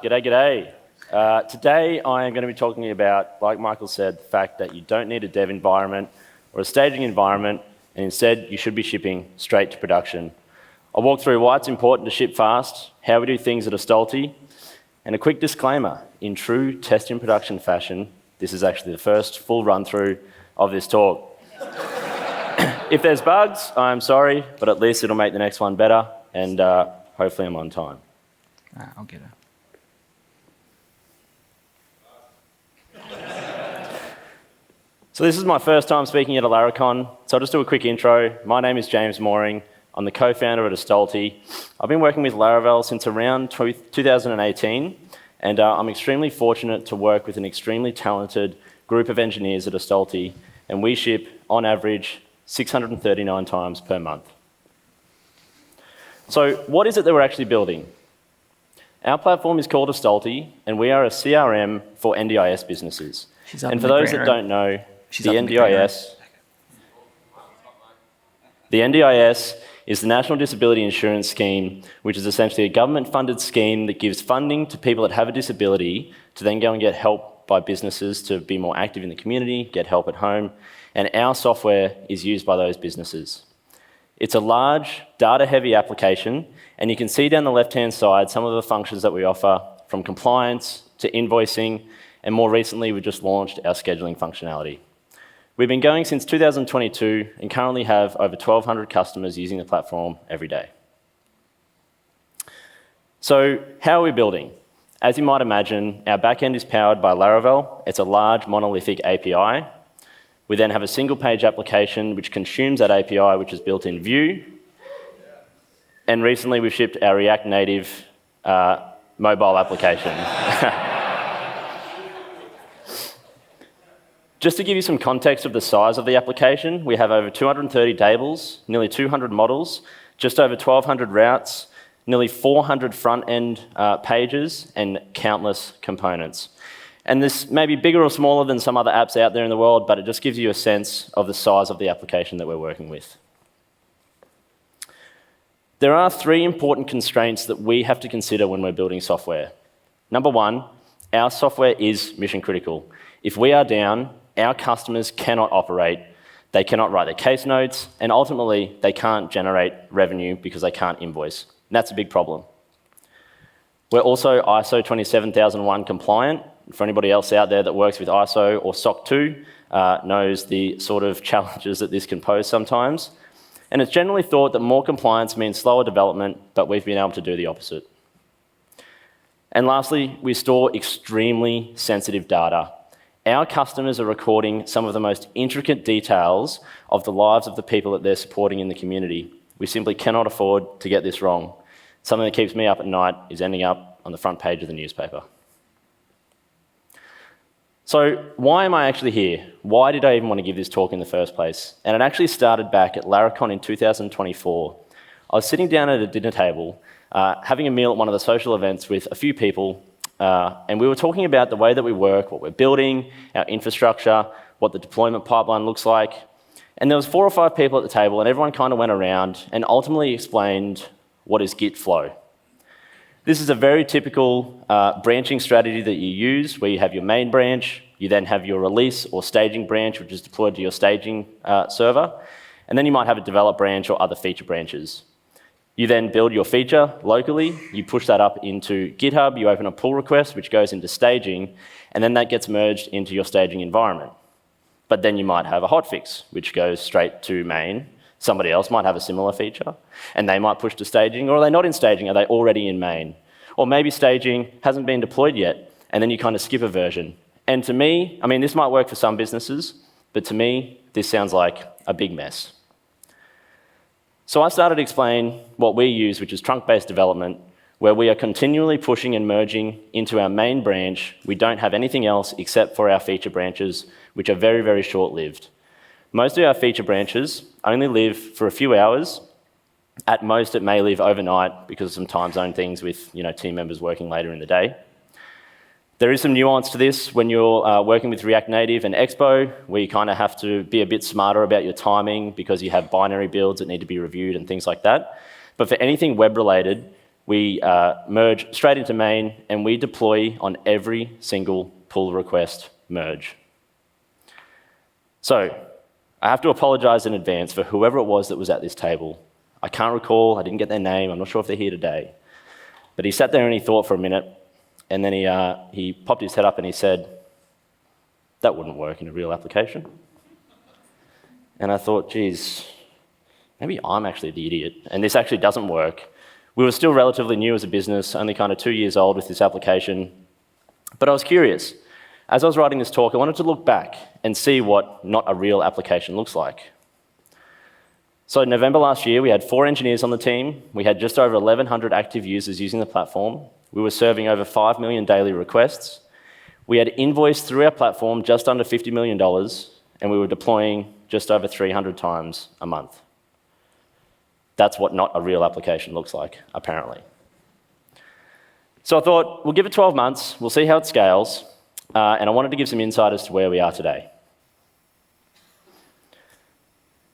G'day. Today I am going to be talking about, like Michael said, the fact that you don't need a dev environment or a staging environment, and instead you should be shipping straight to production. I'll walk through why it's important to ship fast, how we do things at Astolti, and a quick disclaimer. In true test in production fashion, this is actually the first full run-through of this talk. If there's bugs, I'm sorry, but at least it'll make the next one better, and hopefully I'm on time. I'll get it. So this is my first time speaking at a Laracon, so I'll just do a quick intro. My name is James Mooring. I'm the co-founder at Astolti. I've been working with Laravel since around 2018, and I'm extremely fortunate to work with an extremely talented group of engineers at Astolti, and we ship, on average, 639 times per month. So what is it that we're actually building? Our platform is called Astolti, and we are a CRM for NDIS businesses. And for those that don't know, the NDIS is the National Disability Insurance Scheme, which is essentially a government-funded scheme that gives funding to people that have a disability to then go and get help by businesses to be more active in the community, get help at home, and our software is used by those businesses. It's a large, data-heavy application, and you can see down the left-hand side some of the functions that we offer, from compliance to invoicing, and more recently we've just launched our scheduling functionality. We've been going since 2022 and currently have over 1,200 customers using the platform every day. So how are we building? As you might imagine, our backend is powered by Laravel. It's a large monolithic API. We then have a single-page application which consumes that API, which is built in Vue. And recently we've shipped our React Native mobile application. Just to give you some context of the size of the application, we have over 230 tables, nearly 200 models, just over 1,200 routes, nearly 400 front-end pages, and countless components. And this may be bigger or smaller than some other apps out there in the world, but it just gives you a sense of the size of the application that we're working with. There are three important constraints that we have to consider when we're building software. Number one, our software is mission critical. If we are down, our customers cannot operate, they cannot write their case notes, and ultimately they can't generate revenue because they can't invoice. And that's a big problem. We're also ISO 27001 compliant. For anybody else out there that works with ISO or SOC 2 knows the sort of challenges that this can pose sometimes. And it's generally thought that more compliance means slower development, but we've been able to do the opposite. And lastly, we store extremely sensitive data. Our customers are recording some of the most intricate details of the lives of the people that they're supporting in the community. We simply cannot afford to get this wrong. Something that keeps me up at night is ending up on the front page of the newspaper. So why am I actually here? Why did I even want to give this talk in the first place? And it actually started back at Laracon in 2024. I was sitting down at a dinner table, having a meal at one of the social events with a few people, and we were talking about the way that we work, what we're building, our infrastructure, what the deployment pipeline looks like. And there was 4 or 5 people at the table, and everyone kind of went around and ultimately explained what is Git flow. This is a very typical branching strategy that you use, where you have your main branch, you then have your release or staging branch, which is deployed to your staging server, and then you might have a develop branch or other feature branches. You then build your feature locally, you push that up into GitHub, you open a pull request which goes into staging, and then that gets merged into your staging environment. But then you might have a hotfix, which goes straight to main. Somebody else might have a similar feature, and they might push to staging, or are they not in staging? Are they already in main? Or maybe staging hasn't been deployed yet, and then you kind of skip a version. And to me, I mean, this might work for some businesses, but to me, this sounds like a big mess. So I started to explain what we use, which is trunk-based development, where we are continually pushing and merging into our main branch. We don't have anything else except for our feature branches, which are very, very short-lived. Most of our feature branches only live for a few hours. At most, it may live overnight because of some time zone things with team members working later in the day. There is some nuance to this when you're working with React Native and Expo, where you kind of have to be a bit smarter about your timing because you have binary builds that need to be reviewed and things like that. But for anything web-related, we merge straight into main, and we deploy on every single pull request merge. So I have to apologize in advance for whoever it was that was at this table. I can't recall, I didn't get their name, I'm not sure if they're here today. But he sat there and he thought for a minute, and then he popped his head up and he said, "That wouldn't work in a real application." And I thought, geez, maybe I'm actually the idiot, and this actually doesn't work. We were still relatively new as a business, only kind of 2 years old with this application. But I was curious. As I was writing this talk, I wanted to look back and see what not a real application looks like. So in November last year, we had 4 engineers on the team. We had just over 1,100 active users using the platform. We were serving over 5 million daily requests. We had invoiced through our platform just under $50 million, and we were deploying just over 300 times a month. That's what not a real application looks like, apparently. So I thought, we'll give it 12 months, we'll see how it scales, and I wanted to give some insight as to where we are today.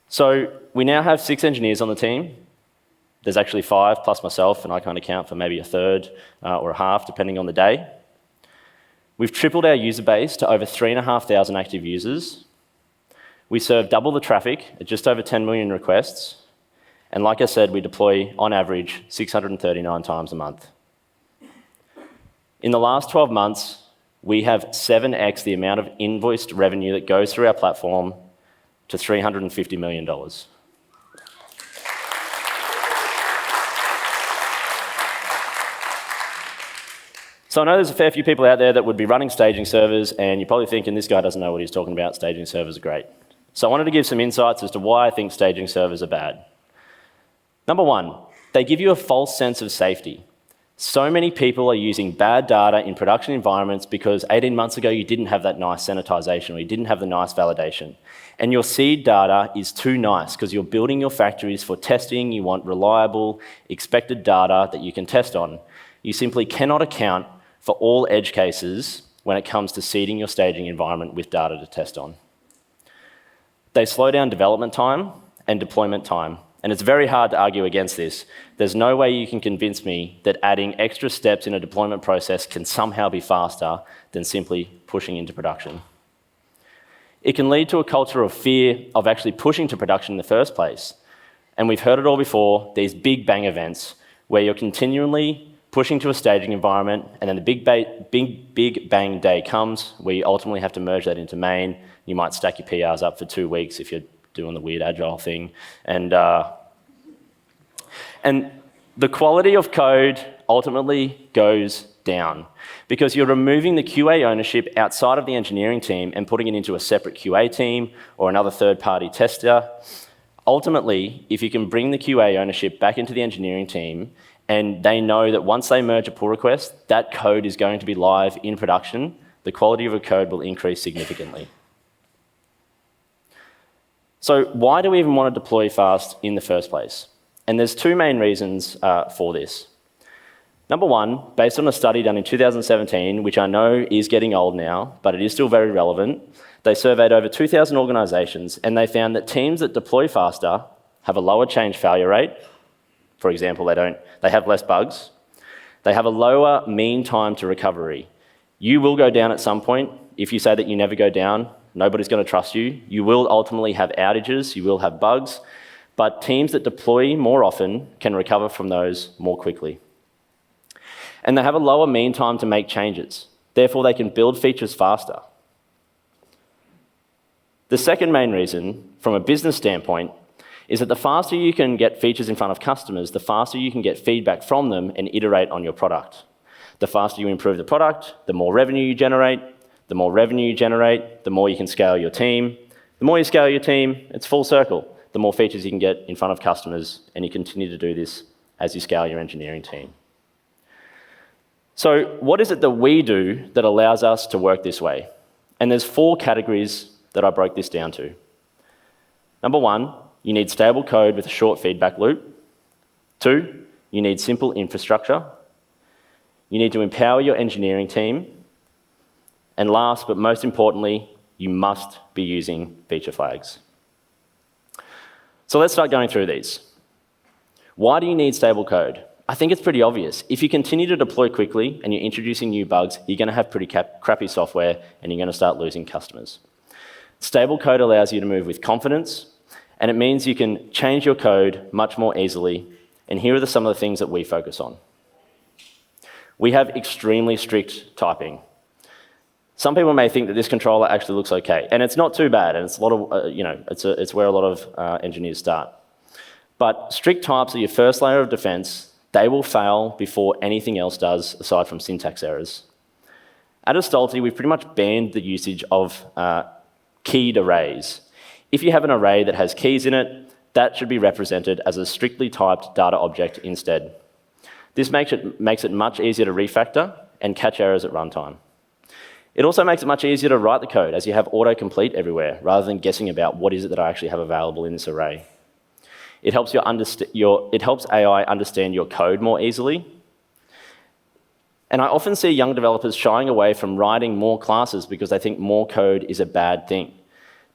So we now have 6 engineers on the team. There's actually 5 plus myself, and I kind of count for maybe a third or a half, depending on the day. We've tripled our user base to over 3,500 active users. We serve double the traffic at just over 10 million requests. And like I said, we deploy, on average, 639 times a month. In the last 12 months, we have 7x the amount of invoiced revenue that goes through our platform to $350 million. So I know there's a fair few people out there that would be running staging servers, and you're probably thinking, this guy doesn't know what he's talking about, staging servers are great. So I wanted to give some insights as to why I think staging servers are bad. Number 1, they give you a false sense of safety. So many people are using bad data in production environments because 18 months ago you didn't have that nice sanitization, or you didn't have the nice validation. And your seed data is too nice because you're building your factories for testing. You want reliable, expected data that you can test on. You simply cannot account for all edge cases when it comes to seeding your staging environment with data to test on. They slow down development time and deployment time. And it's very hard to argue against this. There's no way you can convince me that adding extra steps in a deployment process can somehow be faster than simply pushing into production. It can lead to a culture of fear of actually pushing to production in the first place. And we've heard it all before, these big bang events where you're continually pushing to a staging environment, and then the big bang day comes where you ultimately have to merge that into main. You might stack your PRs up for 2 weeks if you're doing the weird agile thing. And the quality of code ultimately goes down because you're removing the QA ownership outside of the engineering team and putting it into a separate QA team or another third-party tester. Ultimately, if you can bring the QA ownership back into the engineering team and they know that once they merge a pull request, that code is going to be live in production, the quality of a code will increase significantly. So why do we even want to deploy fast in the first place? And there's 2 main reasons for this. Number 1, based on a study done in 2017, which I know is getting old now, but it is still very relevant, they surveyed over 2,000 organizations, and they found that teams that deploy faster have a lower change failure rate. For example, they have less bugs. They have a lower mean time to recovery. You will go down at some point. If you say that you never go down, nobody's going to trust you. You will ultimately have outages, you will have bugs, but teams that deploy more often can recover from those more quickly. And they have a lower mean time to make changes. Therefore, they can build features faster. The second main reason, from a business standpoint, is that the faster you can get features in front of customers, the faster you can get feedback from them and iterate on your product. The faster you improve the product, the more revenue you generate. The more revenue you generate, the more you can scale your team. The more you scale your team, it's full circle. The more features you can get in front of customers, and you continue to do this as you scale your engineering team. So what is it that we do that allows us to work this way? And there's 4 categories that I broke this down to. Number 1, you need stable code with a short feedback loop. 2, you need simple infrastructure. You need to empower your engineering team. And last, but most importantly, you must be using feature flags. So let's start going through these. Why do you need stable code? I think it's pretty obvious. If you continue to deploy quickly and you're introducing new bugs, you're going to have pretty crappy software and you're going to start losing customers. Stable code allows you to move with confidence, and it means you can change your code much more easily. And here are some of the things that we focus on. We have extremely strict typing. Some people may think that this controller actually looks okay, and it's not too bad, and it's a lot of, it's where a lot of engineers start. But strict types are your first layer of defense. They will fail before anything else does, aside from syntax errors. At Istealti, we've pretty much banned the usage of keyed arrays. If you have an array that has keys in it, that should be represented as a strictly typed data object instead. This makes it much easier to refactor and catch errors at runtime. It also makes it much easier to write the code, as you have autocomplete everywhere, rather than guessing about what is it that I actually have available in this array. It helps AI understand your code more easily. And I often see young developers shying away from writing more classes because they think more code is a bad thing.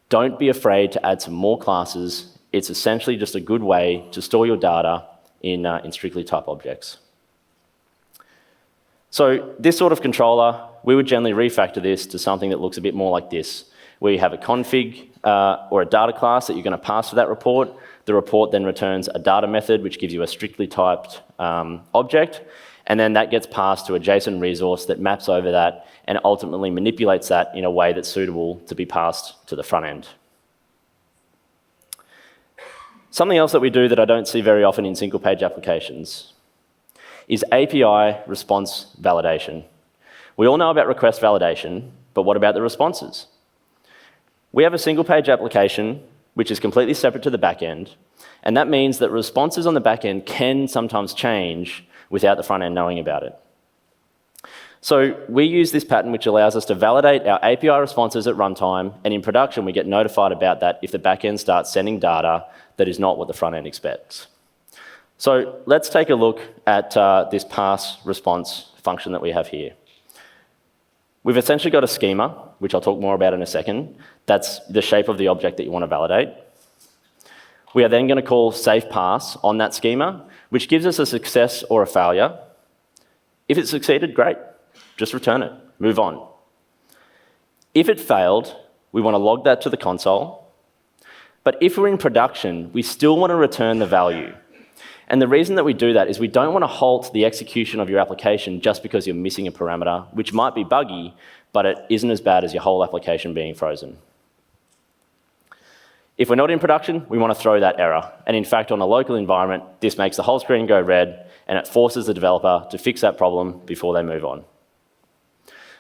Don't be afraid to add some more classes. It's essentially just a good way to store your data in strictly typed objects. So this sort of controller, we would generally refactor this to something that looks a bit more like this, where you have a config or a data class that you're going to pass to that report. The report then returns a data method, which gives you a strictly typed object, and then that gets passed to a JSON resource that maps over that and ultimately manipulates that in a way that's suitable to be passed to the front end. Something else that we do that I don't see very often in single-page applications is API response validation. We all know about request validation, but what about the responses? We have a single-page application which is completely separate to the back end, and that means that responses on the back end can sometimes change without the front end knowing about it. So we use this pattern which allows us to validate our API responses at runtime, and in production we get notified about that if the back end starts sending data that is not what the front end expects. So let's take a look at this pass response function that we have here. We've essentially got a schema, which I'll talk more about in a second. That's the shape of the object that you want to validate. We are then going to call safe pass on that schema, which gives us a success or a failure. If it succeeded, great. Just return it. Move on. If it failed, we want to log that to the console. But if we're in production, we still want to return the value. And the reason that we do that is we don't want to halt the execution of your application just because you're missing a parameter, which might be buggy, but it isn't as bad as your whole application being frozen. If we're not in production, we want to throw that error. And in fact, on a local environment, this makes the whole screen go red, and it forces the developer to fix that problem before they move on.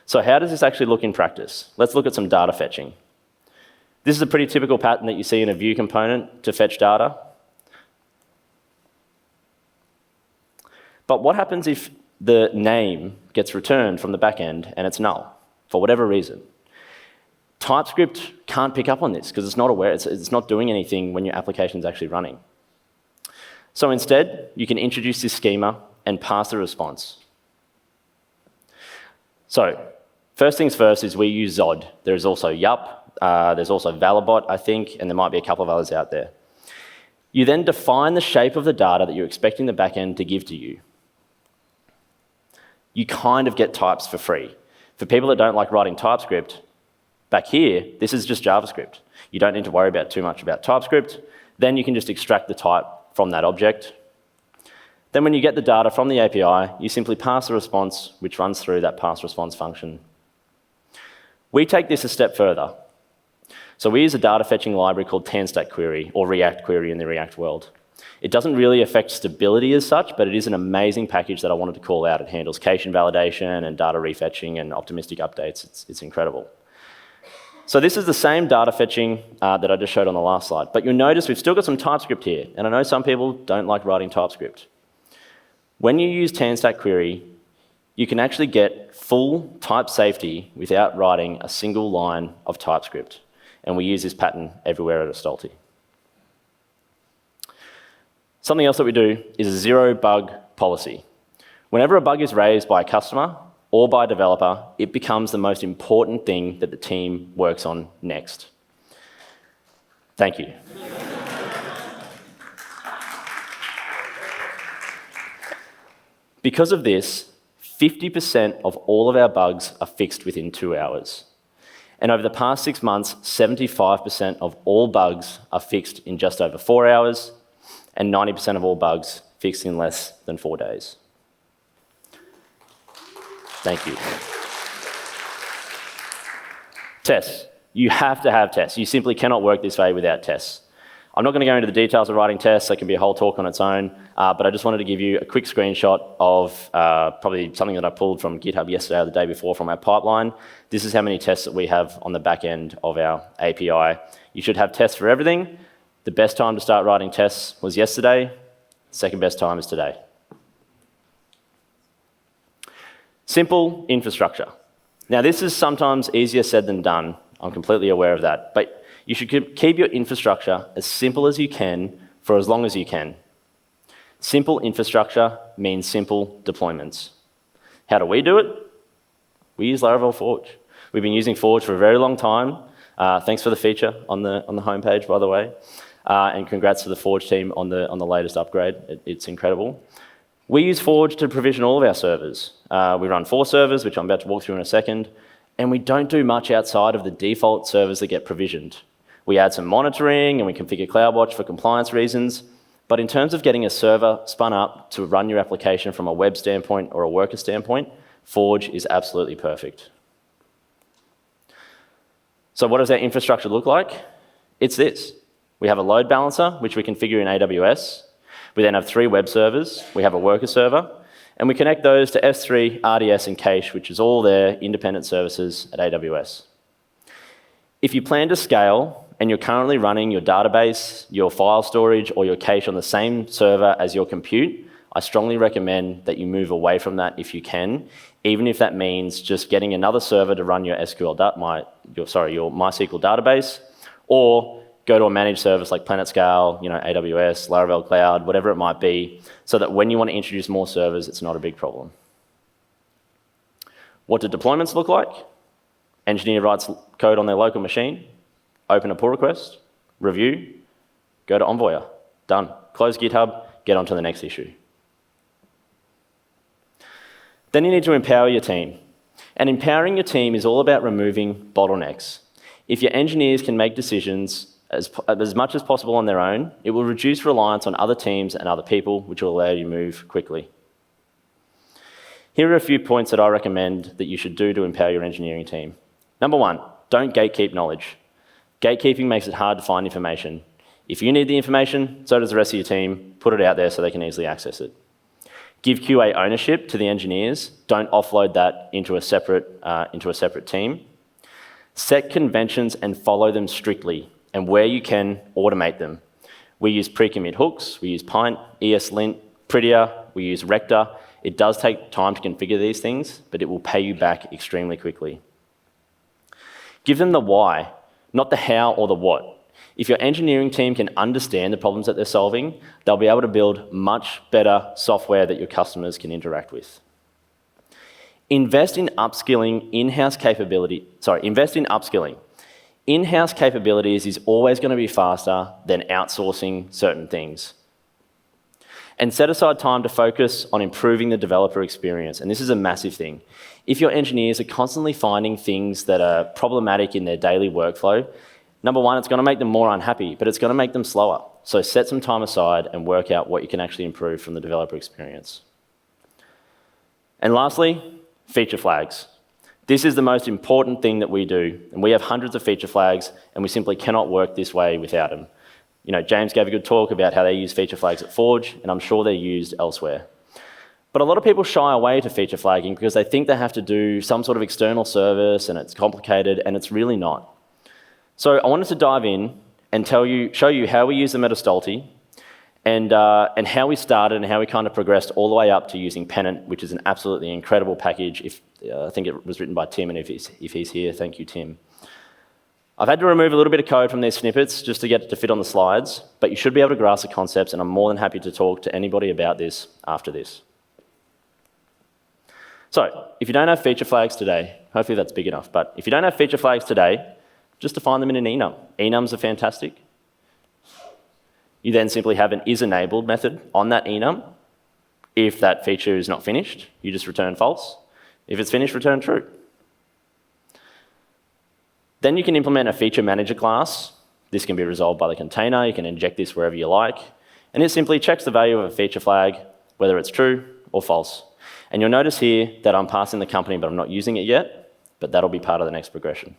So how does this actually look in practice? Let's look at some data fetching. This is a pretty typical pattern that you see in a Vue component to fetch data. But what happens if the name gets returned from the back end and it's null, for whatever reason? TypeScript can't pick up on this because it's not aware, it's not doing anything when your application is actually running. So instead, you can introduce this schema and pass the response. So first things first is we use Zod. There's also Yup, there's also Valabot, I think, and there might be a couple of others out there. You then define the shape of the data that you're expecting the backend to give to you. You kind of get types for free. For people that don't like writing TypeScript, back here, this is just JavaScript. You don't need to worry about too much about TypeScript. Then you can just extract the type from that object. Then when you get the data from the API, you simply pass the response, which runs through that pass response function. We take this a step further. So we use a data fetching library called TanStack Query, or React Query in the React world. It doesn't really affect stability as such, but it is an amazing package that I wanted to call out. It handles cache invalidation and data refetching and optimistic updates. It's incredible. So this is the same data fetching that I just showed on the last slide. But you'll notice we've still got some TypeScript here. And I know some people don't like writing TypeScript. When you use TanStack Query, you can actually get full type safety without writing a single line of TypeScript. And we use this pattern everywhere at Istealti. Something else that we do is a zero bug policy. Whenever a bug is raised by a customer or by a developer, it becomes the most important thing that the team works on next. Thank you. Because of this, 50% of all of our bugs are fixed within 2 hours. And over the past 6 months, 75% of all bugs are fixed in just over 4 hours, and 90% of all bugs fixed in less than 4 days. Thank you. Tests. You have to have tests. You simply cannot work this way without tests. I'm not going to go into the details of writing tests. That can be a whole talk on its own. But I just wanted to give you a quick screenshot of probably something that I pulled from GitHub yesterday or the day before from our pipeline. This is how many tests that we have on the back end of our API. You should have tests for everything. The best time to start writing tests was yesterday. Second best time is today. Simple infrastructure. Now, this is sometimes easier said than done. I'm completely aware of that. But you should keep your infrastructure as simple as you can for as long as you can. Simple infrastructure means simple deployments. How do we do it? We use Laravel Forge. We've been using Forge for a very long time. Thanks for the feature on the homepage, by the way. And congrats to the Forge team on the latest upgrade. It's incredible. We use Forge to provision all of our servers. We run 4 servers, which I'm about to walk through in a second, and we don't do much outside of the default servers that get provisioned. We add some monitoring and we configure CloudWatch for compliance reasons, but in terms of getting a server spun up to run your application from a web standpoint or a worker standpoint, Forge is absolutely perfect. So what does our infrastructure look like? It's this. We have a load balancer, which we configure in AWS. We then have 3 web servers. We have a worker server, and we connect those to S3, RDS, and Cache, which is all their independent services at AWS. If you plan to scale and you're currently running your database, your file storage, or your cache on the same server as your compute, I strongly recommend that you move away from that if you can, even if that means just getting another server to run your your MySQL database, or go to a managed service like PlanetScale, AWS, Laravel Cloud, whatever it might be, so that when you want to introduce more servers, it's not a big problem. What do deployments look like? Engineer writes code on their local machine, open a pull request, review, go to Envoyer. Done. Close GitHub, get on to the next issue. Then you need to empower your team. And empowering your team is all about removing bottlenecks. If your engineers can make decisions as much as possible on their own, it will reduce reliance on other teams and other people, which will allow you to move quickly. Here are a few points that I recommend that you should do to empower your engineering team. Number 1, don't gatekeep knowledge. Gatekeeping makes it hard to find information. If you need the information, so does the rest of your team. Put it out there so they can easily access it. Give QA ownership to the engineers. Don't offload that into a separate team. Set conventions and follow them strictly, and where you can, automate them. We use pre-commit hooks, we use Pint, ESLint, Prettier, we use Rector. It does take time to configure these things, but it will pay you back extremely quickly. Give them the why, not the how or the what. If your engineering team can understand the problems that they're solving, they'll be able to build much better software that your customers can interact with. Invest in upskilling in-house capability. Invest in upskilling. In-house capabilities is always going to be faster than outsourcing certain things. And set aside time to focus on improving the developer experience. And this is a massive thing. If your engineers are constantly finding things that are problematic in their daily workflow, number 1, it's going to make them more unhappy, but it's going to make them slower. So set some time aside and work out what you can actually improve from the developer experience. And lastly, feature flags. This is the most important thing that we do, and we have hundreds of feature flags, and we simply cannot work this way without them. James gave a good talk about how they use feature flags at Forge, and I'm sure they're used elsewhere. But a lot of people shy away to feature flagging because they think they have to do some sort of external service, and it's complicated, and it's really not. So I wanted to dive in and show you how we use them at Astolti, and how we started and how we kind of progressed all the way up to using Pennant, which is an absolutely incredible package. I think it was written by Tim, and if he's here, thank you, Tim. I've had to remove a little bit of code from these snippets just to get it to fit on the slides, but you should be able to grasp the concepts, and I'm more than happy to talk to anybody about this after this. So, if you don't have feature flags today, hopefully that's big enough, but if you don't have feature flags today, just define them in an enum. Enums are fantastic. You then simply have an isEnabled method on that enum, If that feature is not finished, you just return false. If it's finished, return true. Then you can implement a feature manager class. This can be resolved by the container. You can inject this wherever you like. And it simply checks the value of a feature flag, whether it's true or false. And you'll notice here that I'm passing the company, but I'm not using it yet, but that'll be part of the next progression.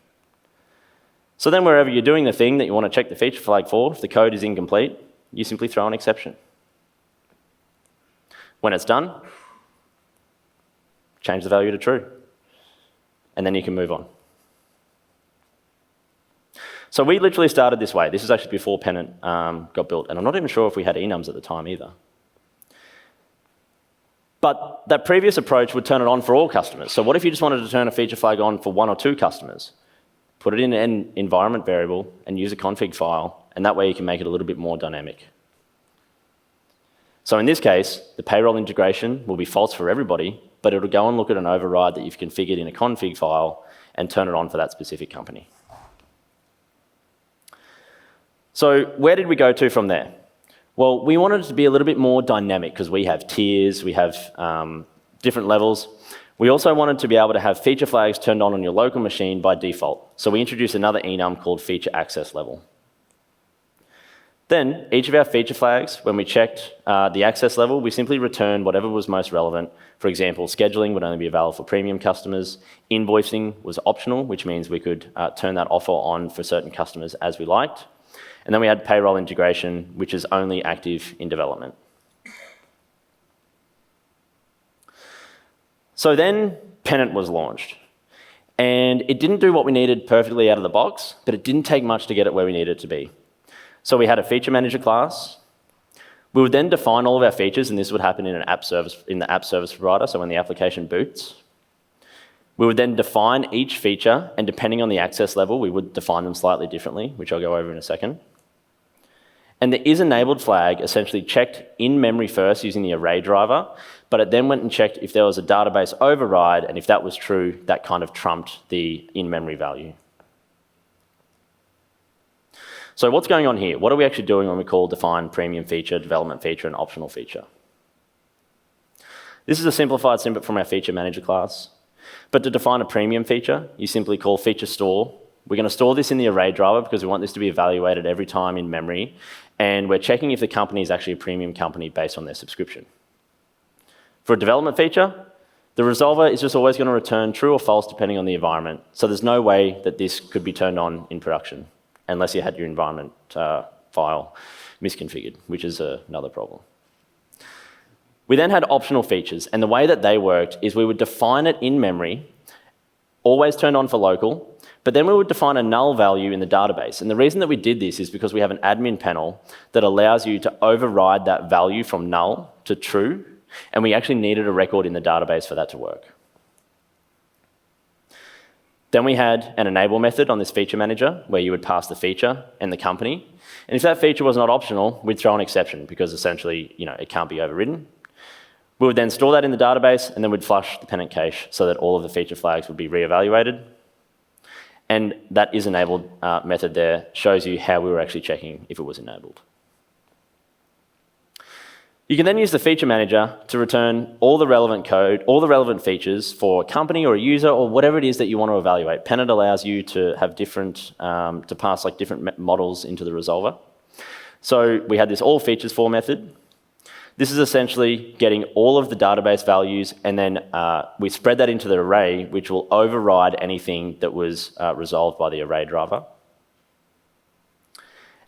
So then wherever you're doing the thing that you want to check the feature flag for, if the code is incomplete, you simply throw an exception. When it's done, change the value to true. And then you can move on. So we literally started this way. This is actually before Pennant got built, and I'm not even sure if we had enums at the time either. But that previous approach would turn it on for all customers. So what if you just wanted to turn a feature flag on for 1 or 2 customers? Put it in an environment variable and use a config file, and that way you can make it a little bit more dynamic. So in this case, the payroll integration will be false for everybody, but it'll go and look at an override that you've configured in a config file and turn it on for that specific company. So where did we go to from there? Well, we wanted it to be a little bit more dynamic because we have tiers, we have different levels. We also wanted to be able to have feature flags turned on your local machine by default. So we introduced another enum called feature access level. Then each of our feature flags, when we checked the access level, we simply returned whatever was most relevant. For example, scheduling would only be available for premium customers. Invoicing was optional, which means we could turn that offer on for certain customers as we liked. And then we had payroll integration, which is only active in development. So then Pennant was launched. And it didn't do what we needed perfectly out of the box, but it didn't take much to get it where we needed it to be. So we had a feature manager class. We would then define all of our features, and this would happen in the app service provider, so when the application boots. We would then define each feature, and depending on the access level, we would define them slightly differently, which I'll go over in a second. And the isEnabled flag essentially checked in memory first using the array driver, but it then went and checked if there was a database override, and if that was true, that kind of trumped the in-memory value. So what's going on here? What are we actually doing when we call define premium feature, development feature, and optional feature? This is a simplified snippet from our feature manager class. But to define a premium feature, you simply call feature store. We're going to store this in the array driver because we want this to be evaluated every time in memory. And we're checking if the company is actually a premium company based on their subscription. For a development feature, the resolver is just always going to return true or false depending on the environment. So there's no way that this could be turned on in production unless you had your environment file misconfigured, which is another problem. We then had optional features, and the way that they worked is we would define it in memory, always turned on for local, but then we would define a null value in the database. And the reason that we did this is because we have an admin panel that allows you to override that value from null to true, and we actually needed a record in the database for that to work. Then we had an enable method on this feature manager where you would pass the feature and the company. And if that feature was not optional, we'd throw an exception because essentially, it can't be overridden. We would then store that in the database, and then we'd flush the Pennant cache so that all of the feature flags would be reevaluated. And that isEnabled method there shows you how we were actually checking if it was enabled. You can then use the feature manager to return all the relevant code, all the relevant features for a company or a user or whatever it is that you want to evaluate. Pennant allows you to have different, to pass different models into the resolver. So we had this all features for method. This is essentially getting all of the database values, and then we spread that into the array, which will override anything that was resolved by the array driver.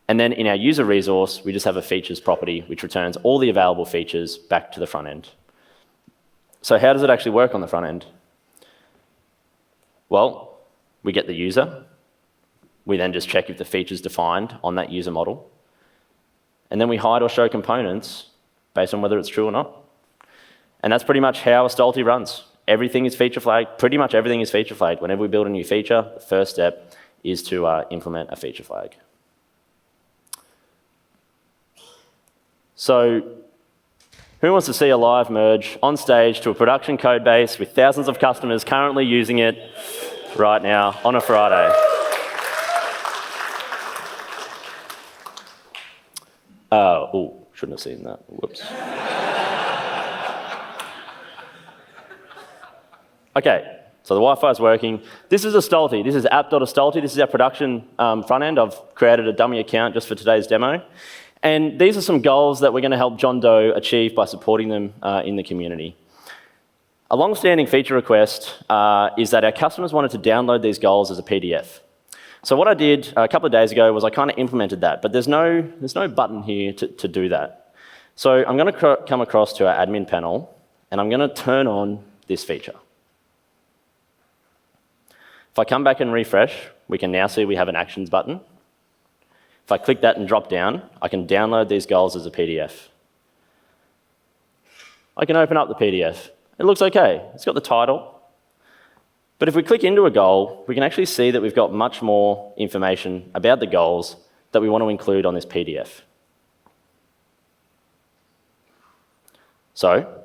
And then in our user resource, we just have a features property, which returns all the available features back to the front end. So how does it actually work on the front end? Well, we get the user. We then just check if the feature's defined on that user model. And then we hide or show components based on whether it's true or not. And that's pretty much how a Stolti runs. Everything is feature flagged. Pretty much everything is feature flagged. Whenever we build a new feature, the first step is to implement a feature flag. So who wants to see a live merge on stage to a production code base with thousands of customers currently using it right now on a Friday? Oh, shouldn't have seen that. Whoops. Okay, so the Wi-Fi is working. This is Astolti. This is app.astolti. This is our production front end. I've created a dummy account just for today's demo. And these are some goals that we're going to help John Doe achieve by supporting them in the community. A long-standing feature request is that our customers wanted to download these goals as a PDF. So what I did a couple of days ago was I kind of implemented that, but there's no button here to do that. So I'm going to come across to our admin panel, and I'm going to turn on this feature. If I come back and refresh, we can now see we have an Actions button. If I click that and drop down, I can download these goals as a PDF. I can open up the PDF. It looks okay. It's got the title. But if we click into a goal, we can actually see that we've got much more information about the goals that we want to include on this PDF. So,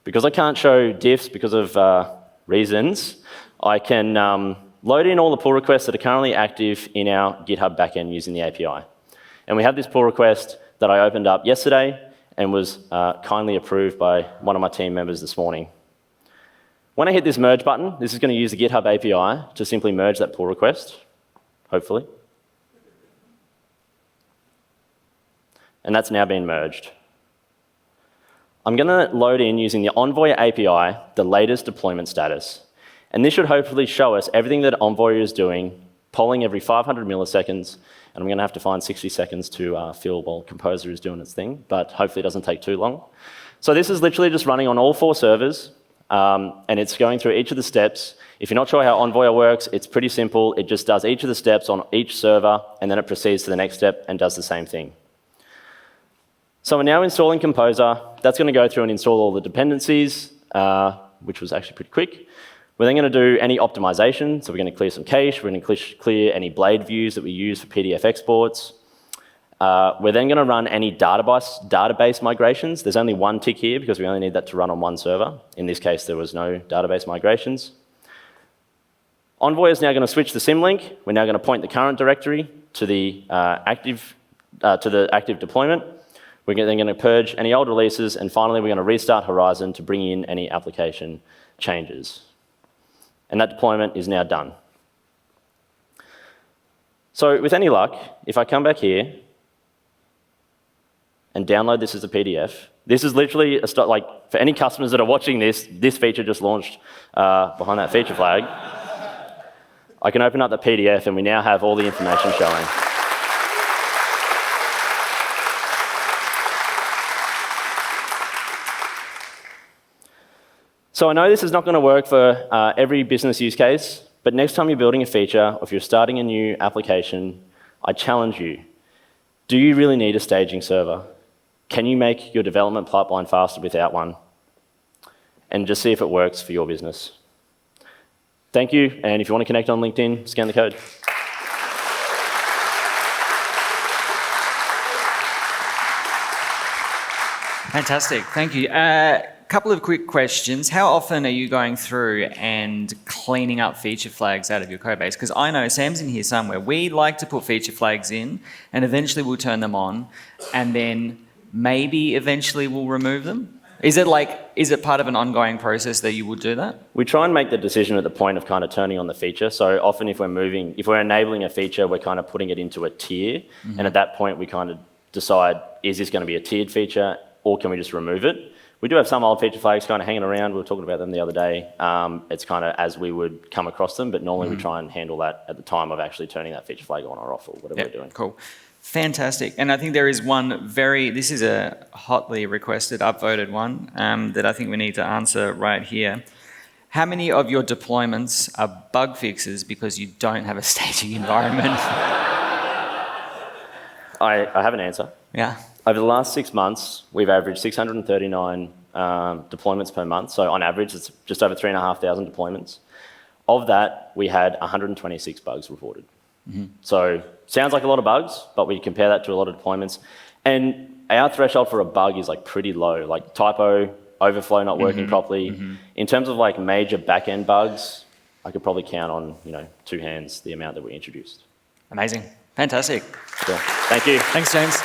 because I can't show diffs because of reasons, I can load in all the pull requests that are currently active in our GitHub backend using the API. And we have this pull request that I opened up yesterday and was kindly approved by one of my team members this morning. When I hit this merge button, this is going to use the GitHub API to simply merge that pull request, hopefully. And that's now been merged. I'm going to load in using the Envoy API the latest deployment status. And this should hopefully show us everything that Envoy is doing, polling every 500 milliseconds. And I'm going to have to find 60 seconds to fill while Composer is doing its thing, but hopefully it doesn't take too long. So this is literally just running on all 4 servers, and it's going through each of the steps. If you're not sure how Envoy works, it's pretty simple. It just does each of the steps on each server, and then it proceeds to the next step and does the same thing. So we're now installing Composer. That's going to go through and install all the dependencies, which was actually pretty quick. We're then going to do any optimization. So we're going to clear some cache. We're going to clear any blade views that we use for PDF exports. We're then going to run any database migrations. There's only one tick here because we only need that to run on one server. In this case, there was no database migrations. Envoy is now going to switch the symlink. We're now going to point the current directory to the active deployment. We're then going to purge any old releases, and finally, we're going to restart Horizon to bring in any application changes. And that deployment is now done. So with any luck, if I come back here and download this as a PDF, this is literally, for any customers that are watching this feature just launched behind that feature flag. I can open up the PDF and we now have all the information showing. So I know this is not going to work for every business use case, but next time you're building a feature, or if you're starting a new application, I challenge you. Do you really need a staging server? Can you make your development pipeline faster without one? And just see if it works for your business. Thank you, and if you want to connect on LinkedIn, scan the code. Fantastic, thank you. Couple of quick questions. How often are you going through and cleaning up feature flags out of your code base? Because I know Sam's in here somewhere. We like to put feature flags in, and eventually we'll turn them on, and then maybe eventually we'll remove them. Is it part of an ongoing process that you would do that? We try and make the decision at the point of kind of turning on the feature. So often if we're enabling a feature, we're kind of putting it into a tier. And at that point, we kind of decide, is this going to be a tiered feature or can we just remove it? We do have some old feature flags kind of hanging around. We were talking about them the other day. It's kind of as we would come across them, but normally we try and handle that at the time of actually turning that feature flag on or off or whatever we're doing. Cool. Fantastic. And I think there is one this is a hotly requested, upvoted one that I think we need to answer right here. How many of your deployments are bug fixes because you don't have a staging environment? I have an answer. Yeah. Over the last 6 months, we've averaged 639 deployments per month. So on average, it's just over 3,500 deployments. Of that, we had 126 bugs reported. So sounds like a lot of bugs, but we compare that to a lot of deployments. And our threshold for a bug is like pretty low, like typo, overflow not working properly. In terms of like major back-end bugs, I could probably count on 2 hands the amount that we introduced. Amazing. Fantastic. Yeah. Thank you. Thanks, James.